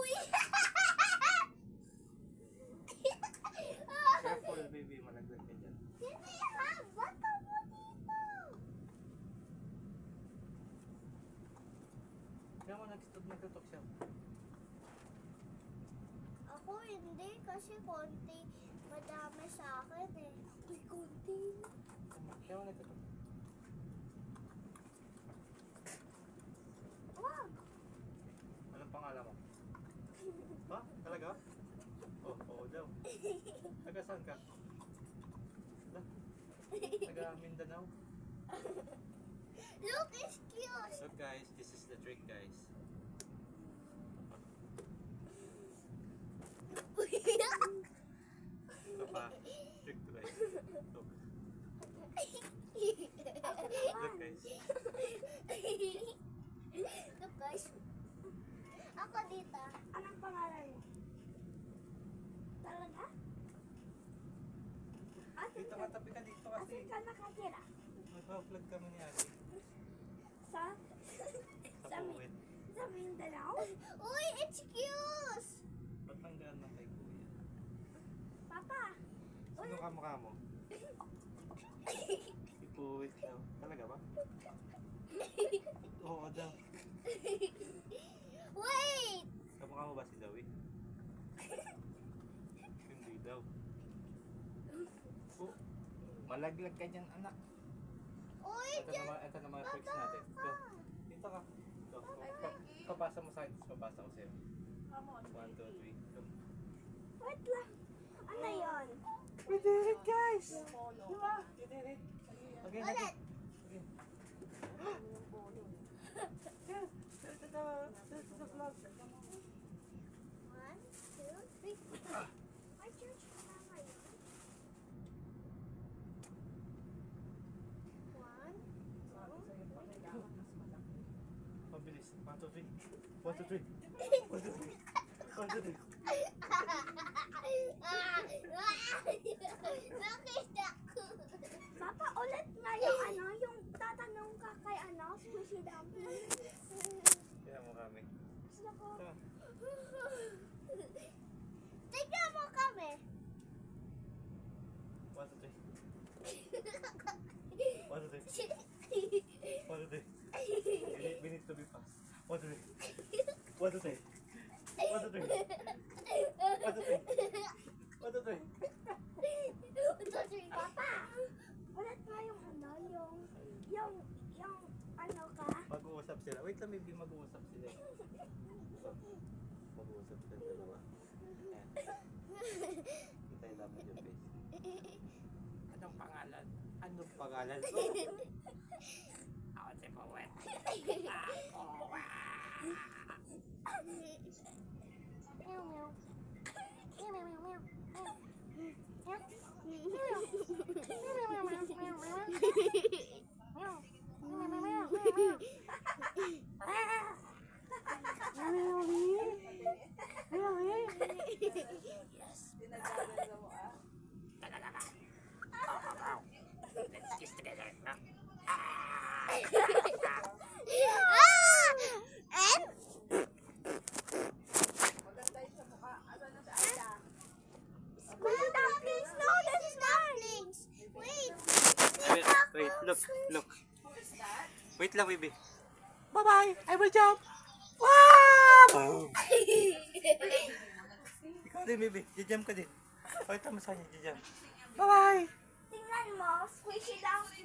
Uy! Careful, baby. Malaglag ka dyan. Hindi ha! Bata mo dito! Kaya mo nagtutok siya. Ako hindi kasi konti. Madami sa akin eh. Uy, konti. Kaya mo nagtutok. Wag! Anong pangalan mo? Ha? Talaga? Oo daw. Taga saan ka? Taga Mindanao? Look, it's cute! So guys, this is the trick guys. Ito pa. Trick to guys. Look. Look guys. Look guys. Ako dito. Anong pangalan mo? Talaga? Dito ka, tabi ka dito kasi. Asan ka nakatira? Mag-vlog kami ni Ate. Sa Sa puwit. sa Mindanao? Uy, it's cute! Patanggaan ng kay Kuya. Papa! Sino kamukha mo? Si Puwit daw. Talaga ba? Oo daw. Wait! Kamukha mo ba si Zoe? Hindi daw. Oh, malaglag ka dyan anak. Uy, Ito na mga tricks natin. Go. Dito ka. Go. Papasa mo sa akin. Papasa ko sa'yo. 1, 2, 3. Go. wait lang. Ano yun? We did it guys! Diba? We did it. Okay, Ulit. Okay. Yeah, that's the vlog. 1, 2, 3. Ay, church ka na ngayon. 1, 2. Mabilis. 1, 2, 3. 1, 2, 3. 1, 2, 3. 1, 2, 3. Nakita ko. Papa, ulit nga yung yung tatanong ka kay squishy dumpling. Kaya mo kami. Gusto ko. Ito. Tignan mo kami. 1, 2, 3. 1, 2, 3. 1, 2, 3. We need to be fast. 1, 2, 3. 1, 2, 3. 1, 2, 3. 1, 2, 3. 1, 2, 3. Papa, ulit nga yung ka. Mag-uusap sila. Wait lang, maybe mag-uusap sila. Mag-uusap sila dalawa. Ayan. Hintayin namin yung face. Anong pangalan? Anong pangalan mo? Ako si Puwet. Meow meow. Meow meow meow meow. Let's kiss together. Wait, look. Wait lang, baby. Bye-bye. I will jump. Wow! Ikaw din, baby. Jijump ka din. Pakita mo sa kanya, jijump. Bye-bye! Tingnan mo, squishy dumpling.